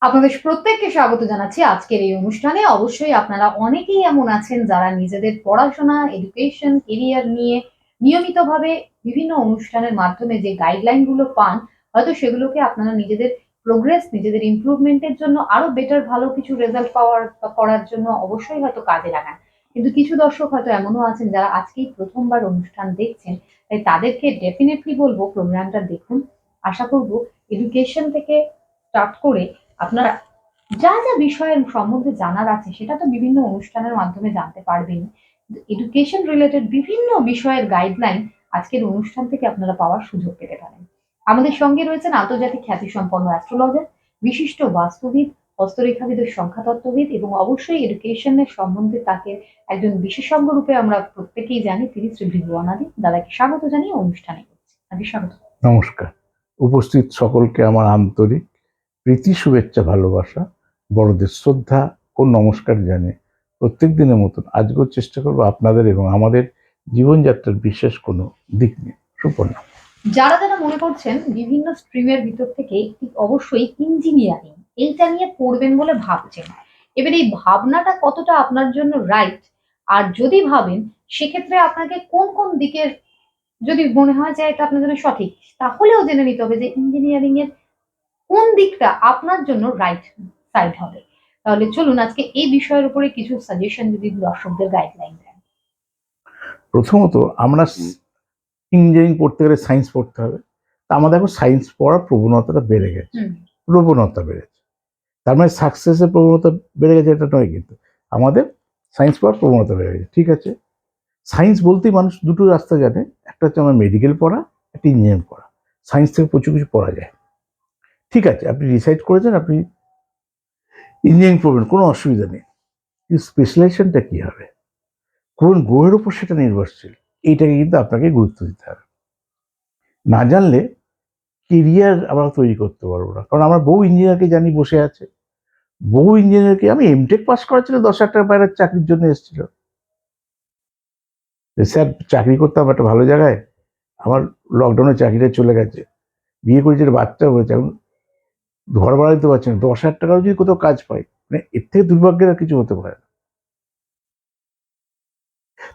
আপনাদের প্রত্যেককে স্বাগত জানাচ্ছি আজকের এই অনুষ্ঠানে। অবশ্যই আপনারা অনেকেই এমন আছেন যারা নিজেদের পড়াশোনা, এডুকেশন, কেরিয়ার নিয়ে নিয়মিতভাবে বিভিন্ন অনুষ্ঠানের মাধ্যমে যে গাইডলাইন গুলো পান, হয়তো সেগুলোকে আপনারা নিজেদের প্রোগ্রেস, নিজেদের ইমপ্রুভমেন্ট এর জন্য আরো বেটার ভালো কিছু রেজাল্ট পাওয়ার বা করার জন্য অবশ্যই হয়তো কাজে লাগান। কিন্তু কিছু দর্শক হয়তো এমনও আছেন যারা আজকেই প্রথমবার অনুষ্ঠান দেখছেন। তাই তাদেরকে ডেফিনিটলি বলব প্রোগ্রামটা দেখুন। আশা করব এডুকেশন থেকে স্টার্ট করে আপনারা যা বিষয়ের সম্বন্ধে জানার আছে সেটা তো বিভিন্ন অনুষ্ঠানের মাধ্যমে জানতে পারবেন। এডুকেশন রিলেটেড বিভিন্ন বিষয়ের গাইডলাইন আজকের অনুষ্ঠান থেকে আপনারা পাওয়ার সুযোগ পেতে পারেন। আমাদের সঙ্গে রয়েছেন আন্তর্জাতিক খ্যাতিসম্পন্ন অ্যাস্ট্রোলজার, বিশিষ্ট বাস্তুবিদ, হস্তরেখাবিদ ও সংখ্যাতত্ত্ববিদ এবং অবশ্যই এডুকেশনের সম্বন্ধে তাকে একজন বিশেষজ্ঞ রূপে আমরা প্রত্যেকেই জানি, তিনি শ্রী ভৃগু অনাদি। দাদাকে স্বাগত জানিয়ে অনুষ্ঠানে করছি। আগে স্বাগত। নমস্কার। উপস্থিত সকলকে আমার আন্তরিক প্রীতি, শুভেচ্ছা, ভালোবাসা, বড়দের শ্রদ্ধা ও নমস্কার জানিয়ে প্রত্যেক দিনের মতন আজকেও চেষ্টা করবো আপনাদের এবং আমাদের জীবনযাত্রার বিশেষ কোনো দিক নিয়ে। সুপর্ণা, যারা মনে করছেন বিভিন্ন স্ট্রিমের ভিতর থেকে অবশ্যই ইঞ্জিনিয়ারিং এইটা নিয়ে পড়বেন বলে ভাবছেন, এবার এই ভাবনাটা কতটা আপনার জন্য রাইট, আর যদি ভাবেন সেক্ষেত্রে আপনাকে কোন কোন দিকের, যদি মনে হয় যে এটা আপনার জন্য সঠিক, তাহলেও জেনে নিতে হবে যে ইঞ্জিনিয়ারিং এর কোন দিকটা আপনার জন্য রাইট সাইড হবে। তাহলে চলুন আজকে এই বিষয়ের উপরে কিছু সাজেশন যদি দর্শকদের গাইডলাইন দেন। প্রথমত আমরা ইঞ্জিনিয়ারিং পড়তে গেলে সায়েন্স পড়তে হবে। তা আমাদের এখন সায়েন্স পড়ার প্রবণতাটা বেড়ে গেছে, প্রবণতা বেড়েছে। তার মানে সাকসেসের প্রবণতা বেড়ে গেছে এটা নয়, কিন্তু আমাদের সায়েন্স পড়ার প্রবণতা বেড়ে গেছে। ঠিক আছে, সায়েন্স বলতেই মানুষ দুটো রাস্তা জানে, একটা হচ্ছে আমার মেডিকেল পড়া, একটা ইঞ্জিনিয়ারিং পড়া। সায়েন্স থেকে প্রচুর কিছু পড়া যায়। ঠিক আছে, আপনি ডিসাইড করেছেন আপনি ইঞ্জিনিয়ারিং পড়বেন, কোনো অসুবিধা নেই, কিন্তু স্পেশালাইজেশনটা কী হবে, কোন গ্রহের উপর সেটা নির্ভরশীল, এইটাকে কিন্তু আপনাকে গুরুত্ব দিতে হবে। না জানলে কেরিয়ার আমরা তৈরি করতে পারবো না। কারণ আমরা বহু ইঞ্জিনিয়ারকে জানি বসে আছে, বহু ইঞ্জিনিয়ারকে, আমি এমটেক পাস করা ছিল 10,000 টাকা বাইরের চাকরির জন্য এসেছিল, স্যার চাকরি করতাম একটা ভালো জায়গায়, আমার লকডাউনে চাকরিটা চলে গেছে, বিয়ে করেছে, বাচ্চা হয়েছে, এখন ঘর ভাড়া দিতে পারছে না, 10,000 টাকাও যদি কোথাও কাজ পাই, মানে এর থেকে দুর্ভাগ্যের আর কিছু হতে পারে না।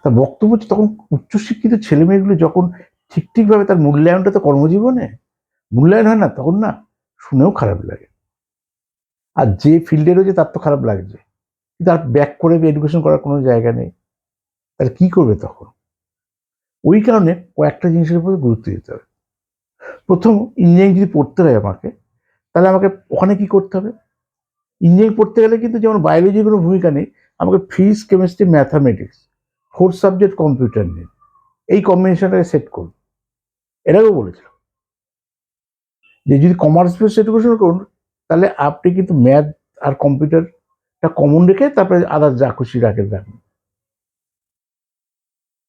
তা বক্তব্য হচ্ছে, তখন উচ্চশিক্ষিত ছেলে মেয়েগুলো যখন ঠিকভাবে তার মূল্যায়নটা তো কর্মজীবনে মূল্যায়ন হয় না, তখন না শুনেও খারাপ লাগে। আর যে ফিল্ডে রয়েছে তার তো খারাপ লাগছে, কিন্তু আর ব্যাক করে এডুকেশন করার কোনো জায়গা নেই, তাহলে কি করবে তখন? ওই কারণে কয়েকটা জিনিসের উপরে গুরুত্ব দিতে হবে। প্রথম, ইঞ্জিনিয়ারিং যদি পড়তে হয় আমাকে, তাহলে আমাকে ওখানে কি করতে হবে? ইঞ্জিনিয়ারিং পড়তে গেলে কিন্তু যেমন বায়োলজির কোনো ভূমিকা নেই, আমাকে physics, chemistry, mathematics, 4 subject, computer নিয়ে এই কম্বিনেশনটাকে সেট করুন। এটাকেও বলেছিল যে যদি কমার্স বেস এডুকেশন করুন, তাহলে আপনি কিন্তু ম্যাথ আর কম্পিউটারটা কমন রেখে তারপরে আদার যা খুশি রাখেন।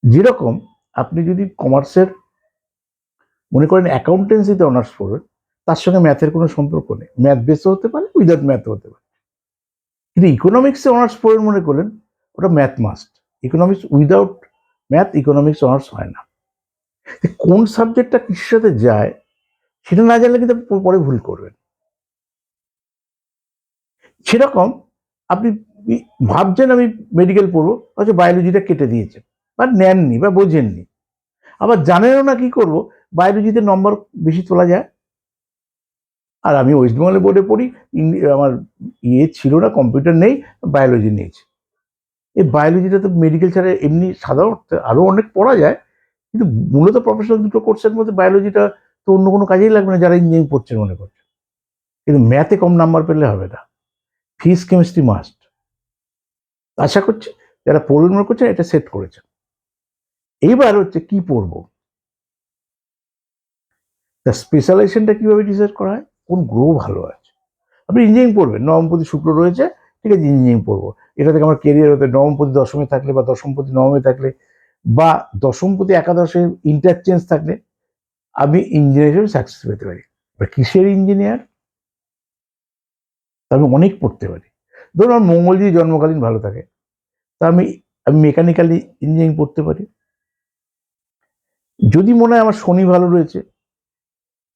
যেরকম আপনি যদি কমার্সের মনে করেন অ্যাকাউন্টেন্সিতে অনার্স পড়বেন, তার সঙ্গে ম্যাথের কোনো সম্পর্ক নেই, ম্যাথ বেসও হতে পারে, উইদাউট ম্যাথও হতে পারে। কিন্তু ইকোনমিক্সে অনার্স পড়বেন মনে করলেন, ওটা math must. Economics without math economics honours হয় না। কোন সাবজেক্টটা কিসের সাথে যায় সেটা না জানলে কিন্তু পরে ভুল করবেন। সেরকম আপনি ভাবছেন আমি মেডিকেল পড়বো, হয়তো বায়োলজিটা কেটে দিয়েছেন বা নেননি বা বোঝেননি, আবার জানেনও না কি করব, বায়োলজিতে নম্বর বেশি তোলা যায়। আর আমি ওয়েস্ট বেঙ্গলের বোর্ডে পড়ি, আমার ছিল না, কম্পিউটার নেই, বায়োলজি নিয়েছি। এই বায়োলজিটা তো মেডিকেল ছাড়া এমনি সাধারণত আরও অনেক পড়া যায়, কিন্তু মূলত প্রফেশনাল দুটো কোর্সের মধ্যে বায়োলজিটা তো অন্য কোনো কাজেই লাগবে না যারা ইঞ্জিনিয়ারিং পড়ছেন মনে করছে। কিন্তু ম্যাথে কম নাম্বার পেলে হবে না, ফিজিক্স কেমিস্ট্রি মাস্ট। আশা করছি যারা পড়বেন মনে করছেন এটা সেট করেছেন। এইবার হচ্ছে কি পড়বো, তা স্পেশালাইজেশনটা কিভাবে ডিসাইড করা হয়, কোন গ্রহ ভালো আছে। আপনি ইঞ্জিনিয়ারিং পড়বেন, নবমপতি শুক্র রয়েছে, ঠিক আছে ইঞ্জিনিয়ারিং পড়বো, এটা থেকে আমার কেরিয়ার হতে নবমপতি দশমে থাকলে বা দশমপতি নবমে থাকলে বা দশমপতি একাদশে ইন্টারচেঞ্জ থাকলে আমি ইঞ্জিনিয়ার হিসেবে সাকসেস পেতে পারি। বা কিসের ইঞ্জিনিয়ার, আমি অনেক পড়তে পারি। ধরুন আমার মঙ্গল যদি জন্মকালীন ভালো থাকে, তা আমি আমি মেকানিক্যালি ইঞ্জিনিয়ারিং পড়তে পারি। যদি মনে হয় আমার শনি ভালো রয়েছে,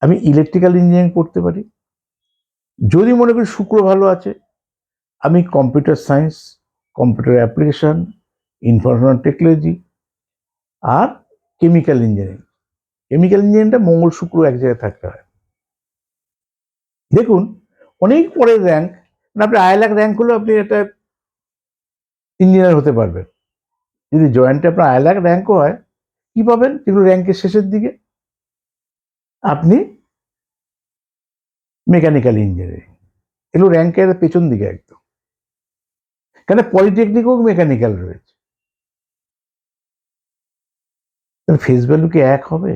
আমি ইলেকট্রিক্যাল ইঞ্জিনিয়ারিং পড়তে পারি। যদি মনে করি শুক্র ভালো আছে, আমি computer science, computer application, information technology আর কেমিক্যাল ইঞ্জিনিয়ারিং। কেমিক্যাল ইঞ্জিনিয়ারিংটা মঙ্গল শুক্র এক জায়গায় থাকতে হয়। দেখুন, অনেক পরের র্যাঙ্ক, আপনি আইলাক র্যাঙ্ক হলেও আপনি একটা ইঞ্জিনিয়ার হতে পারবেন। যদি জয়েন্টে আপনার আইলাক র্যাঙ্কও হয়, কি পাবেন? যেগুলো র্যাঙ্কের শেষের দিকে, আপনি মেকানিক্যাল ইঞ্জিনিয়ারিং, এগুলো র্যাঙ্কের পেছন দিকে একদম। কেন পলিটেকনিকও মেকানিক্যাল রয়েছে। তাহলে ফেস ভ্যালু কি এক হবে?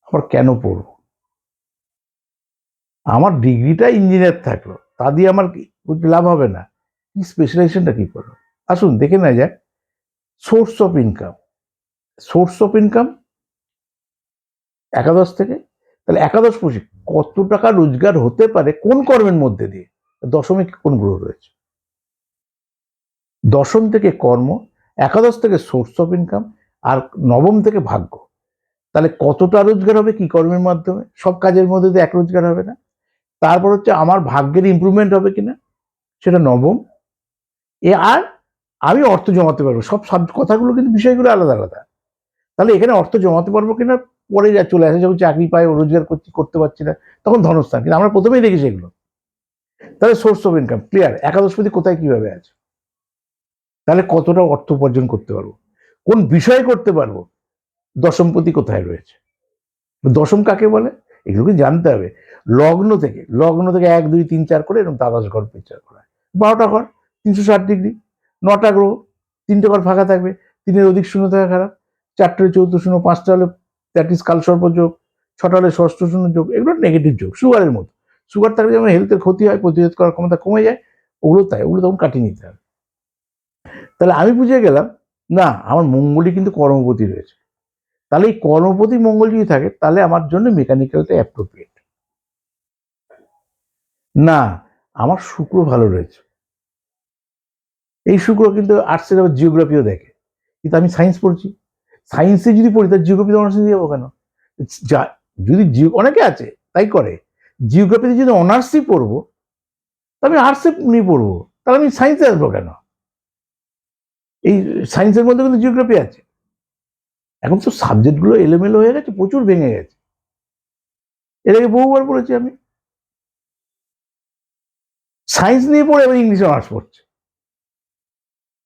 আবার কেন পড়বো? আমার ডিগ্রিটা ইঞ্জিনিয়ার থাকলো, তা দিয়ে আমার লাভ হবে না। কি স্পেশালাইজেশনটা কি করবো? আসুন দেখে না যাক source of income. Source of income একাদশ থেকে, তাহলে একাদশ পঁচিশ কত টাকা রোজগার হতে পারে কোন কর্মের মধ্যে দিয়ে? দশমে কোন গ্রহ রয়েছে? দশম থেকে কর্ম, একাদশ থেকে সোর্স অফ ইনকাম, আর নবম থেকে ভাগ্য। তাহলে কতটা রোজগার হবে কি কর্মের মাধ্যমে? সব কাজের মধ্যে দিয়ে এক রোজগার হবে না। তারপর হচ্ছে আমার ভাগ্যের ইমপ্রুভমেন্ট হবে কিনা, সেটা নবম। আর আমি অর্থ জমাতে পারবো, সব কথাগুলো কিন্তু বিষয়গুলো আলাদা আলাদা। তাহলে এখানে অর্থ জমাতে পারবো কিনা পরে যা চলে আসে, যখন চাকরি পাই রোজগার করতে পারছি না, তখন ধনস্থান। কিন্তু আমরা প্রথমেই দেখি সেগুলো। তাহলে সোর্স অফ ইনকাম ক্লিয়ার, একাদশপতি কোথায় কিভাবে আছে, তাহলে কতটা অর্থ উপার্জন করতে পারবো, কোন বিষয়ে করতে পারবো, দশমপতি কোথায় রয়েছে, দশম কাকে বলে, এগুলোকে জানতে হবে। লগ্ন থেকে 1 2 3 4 করে এরকম দ্বাদশ ঘর বিচার করা হয়। 12টা ঘর, 360 ডিগ্রি, 9টা গ্রহ, 3টে ঘর ফাঁকা থাকবে, 3-এর অধিক শূন্য থাকা খারাপ, 4টে হলে চতুর্থ শূন্য, 5টা হলে দ্যাট ইজ কালসর্প যোগ, 6টা হলে ষষ্ঠ শূন্য যোগ, এগুলো নেগেটিভ যোগ, সুগারের মতো। সুগার থাকলে যেমন হেলথের ক্ষতি হয়, প্রতিরোধ করার ক্ষমতা কমে যায়, ওগুলো তাই, ওগুলো তখন কাটিয়ে নিতে হবে। তাহলে আমি বুঝে গেলাম, না আমার মঙ্গলই কিন্তু কর্মপতি রয়েছে। তাহলে এই কর্মপতি মঙ্গল যদি থাকে, তাহলে আমার জন্য মেকানিক্যালটা অ্যাপ্রোপ্রিয়েট। না, আমার শুক্র ভালো রয়েছে, এই শুক্র কিন্তু আর্টসের আবার জিওগ্রাফিও দেখে, কিন্তু আমি সায়েন্স পড়ছি, সায়েন্সে যদি পড়ি তার জিওগ্রাফিতে অনার্স নিয়ে যাবো কেন? যা যদি অনেকে আছে তাই করে, জিওগ্রাফিতে যদি অনার্সই পড়বো, আমি আর্টসে নিয়ে পড়বো, তাহলে আমি সায়েন্সে আসবো কেন? এই সায়েন্সের মধ্যে কিন্তু জিওগ্রাফি আছে। এখন তো সাবজেক্টগুলো এলোমেলো হয়ে গেছে, প্রচুর ভেঙে গেছে। এর আগে বহুবার বলেছি আমি, সায়েন্স নিয়ে পড়ে এবার ইংলিশে অনার্স পড়ছে।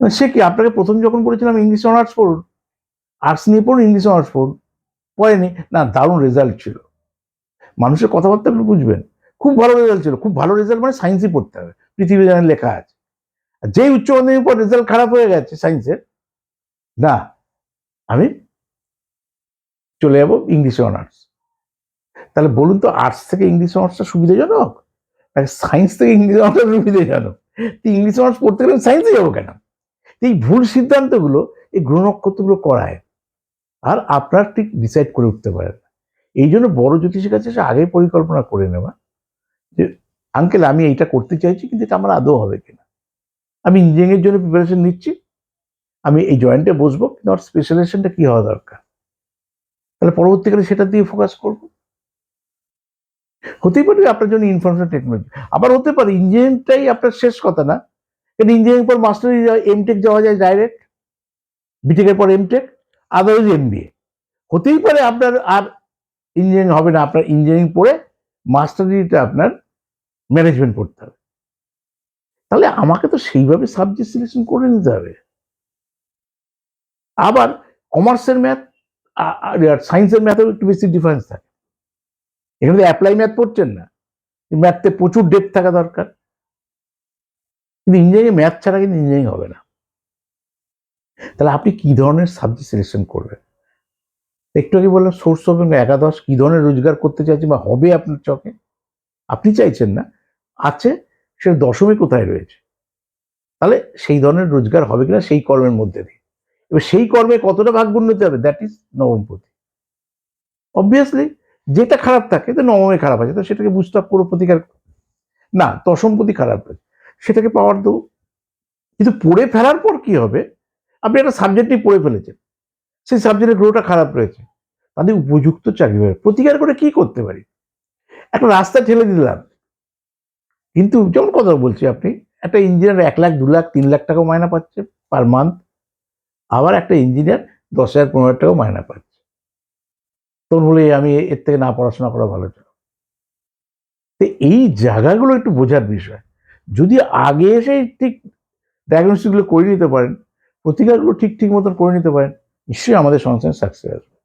সে কি, আপনাকে প্রথম যখন বলেছিলাম ইংলিশ অনার্স পড়ুন, আর্টস নিয়ে পড়ুন, ইংলিশ অনার্স পড়ুন, পড়েনি না, দারুণ রেজাল্ট ছিল, মানুষের কথাবার্তাগুলো বুঝবেন, খুব ভালো রেজাল্ট ছিল। খুব ভালো রেজাল্ট মানে সায়েন্সই পড়তে হবে, পৃথিবী জানার লেখা আছে। যেই উচ্চ মাধ্যমিক পর রেজাল্ট খারাপ হয়ে গেছে সায়েন্সের, না আমি চলে যাবো ইংলিশে অনার্স। তাহলে বলুন তো, আর্টস থেকে ইংলিশ অনার্সটা সুবিধাজনক, সায়েন্স থেকে ইংলিশ অনার্সটা সুবিধাজনক? ইংলিশ অনার্স পড়তে গেলে সায়েন্সে যাবো কেন? এই ভুল সিদ্ধান্তগুলো এই গ্রহ নক্ষত্রগুলো করায়, আর আপনার ঠিক ডিসাইড করে উঠতে পারেন। এই জন্য বড় জ্যোতিষের কাছে আগেই পরিকল্পনা করে নেওয়া, যে আঙ্কেল আমি এইটা করতে চাইছি, কিন্তু এটা আমার আদৌ হবে কিনা। আমি ইঞ্জিনিয়ারিং এর জন্য প্রিপারেশন নিচ্ছি, আমি এই জয়েন্টে বসবো, কিন্তু আমার স্পেশালাইজেশনটা কি হওয়া দরকার, তাহলে পরবর্তীকালে সেটা দিয়ে ফোকাস করবো। হতেই পারে আপনার জন্য ইনফরমেশন টেকনোলজি, আবার হতে পারে ইঞ্জিনিয়ারিংটাই আপনার শেষ কথা না, কারণ ইঞ্জিনিয়ারিং পর মাস্টারি, এমটেক যাওয়া যায় ডাইরেক্ট, বিটেকের পর এমটেক, আদারওয়াইজ এমবিএ। হতেই পারে আপনার আর ইঞ্জিনিয়ারিং হবে না, আপনার ইঞ্জিনিয়ারিং পড়ে মাস্টার ডিগ্রিটা আপনার ম্যানেজমেন্ট পড়তে হবে। তাহলে আমাকে তো সেইভাবে সাবজেক্ট সিলেকশন করে নিতে হবে। আবার কমার্সের ম্যাথ আর সায়েন্সের ম্যাথেও একটু বেশি ডিফারেন্স থাকে। এখানে তো অ্যাপ্লাই ম্যাথ পড়ছেন না, ম্যাথে প্রচুর ডেপথ থাকা দরকার, কিন্তু ইঞ্জিনিয়ারিং ম্যাথ ছাড়া কিন্তু ইঞ্জিনিয়ারিং হবে না। তাহলে আপনি কি ধরনের সাবজেক্ট সিলেকশন করবেন? একটু আগে বললাম সোর্স অফ ইনকাম, একাদশ কি ধরনের রোজগার করতে চাইছেন বা হবে আপনার চোখে, আপনি চাইছেন না, আছে, সে দশমে কোথায় রয়েছে, তাহলে সেই ধরনের রোজগার হবে কিনা সেই কর্মের মধ্যে দিয়ে। এবার সেই কর্মে কতটা ভাগ্য উন্নতি হবে, দ্যাট ইজ নবমপতি। অবভিয়াসলি যেটা খারাপ থাকে, তো নবমে খারাপ আছে, তো সেটাকে বুঝতে হবে, পুরো প্রতিকার না, দশমপতি খারাপ রয়েছে, সেটাকে পাওয়ার দেবো। কিন্তু পড়ে ফেলার পর কি হবে, আপনি একটা সাবজেক্ট নিয়ে পড়ে ফেলেছেন, সেই সাবজেক্টের গ্রহটা খারাপ রয়েছে, তাদের উপযুক্ত চাকরি হবে, প্রতিকার করে কি করতে পারি? একটা রাস্তা ঠেলে দিলাম, কিন্তু যেমন কথা বলছি, আপনি একটা ইঞ্জিনিয়ার 1 লাখ 2 লাখ 3 লাখ টাকা মাইনা পাচ্ছে পার মান্থ, আবার একটা ইঞ্জিনিয়ার 10,000 15,000 টাকা মাইনা পাচ্ছে। তখন বলি আমি এর থেকে না পড়াশোনা করা ভালো ছিল। তো এই জায়গাগুলো একটু বোঝার বিষয়। যদি আগে এসে ঠিক ডায়াগনোসিস গুলো করে নিতে পারেন, প্রতিকারগুলো ঠিক মতন করে নিতে পারেন, নিশ্চয়ই আমাদের সংস্থানে সাকসেস আসবে।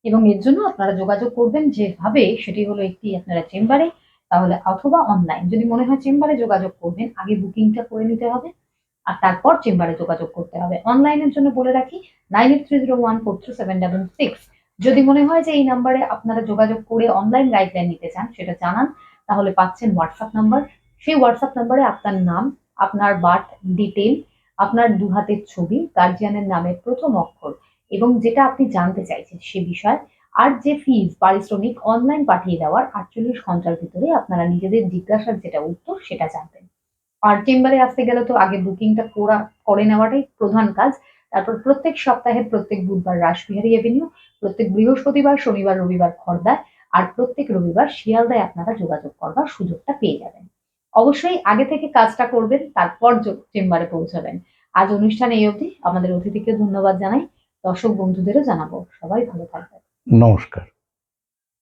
এবং এর জন্য আপনারা যোগাযোগ করবেন যেভাবে, সেটি হলো একটি আপনারা চেম্বারে, তাহলে অথবা অনলাইন। যদি মনে হয় চেম্বারে যোগাযোগ করবেন, আগে বুকিংটা করে নিতে হবে আর তারপর চেম্বারে যোগাযোগ করতে হবে। অনলাইনের জন্য বলে রাখি 9830143766। যদি মনে হয় যে এই নাম্বারে আপনারা যোগাযোগ করে অনলাইন গাইডলাইন নিতে চান, সেটা জানান, তাহলে পাচ্ছেন হোয়াটসঅ্যাপ নাম্বার। সেই হোয়াটসঅ্যাপ নাম্বারে আপনার নাম, আপনার বার্থ ডিটেল, আপনার 2 হাতের ছবি, গার্জিয়ানের নামের প্রথম অক্ষর এবং যেটা আপনি জানতে চাইছেন সে বিষয়, আর যে ফিজ পারিশ্রমিক অনলাইন পাঠিয়ে দেওয়ার 48 ঘন্টার ভিতরে আপনারা নিজেদের জিজ্ঞাসার যেটা উত্তর সেটা জানবেন। আর চেম্বারে আসতে গেলে তো আগে বুকিংটা করে নেওয়াটাই প্রধান কাজ। তারপর প্রত্যেক সপ্তাহের প্রত্যেক বুধবার রাসবিহারী এভিনিউ, প্রত্যেক বৃহস্পতিবার, শনিবার, রবিবার খড়দায় আর প্রত্যেক রবিবার শিয়ালদায় আপনারা যোগাযোগ করবার সুযোগটা পেয়ে যাবেন। অবশ্যই আগে থেকে কাজটা করবেন, তারপর চেম্বারে পৌঁছাবেন। আজ অনুষ্ঠানে এই অবধি। আমাদের অতিথিকে ধন্যবাদ জানাই। দর্শক বন্ধুদেরও জানাবো। সবাই ভালো থাকবেন। নমস্কার।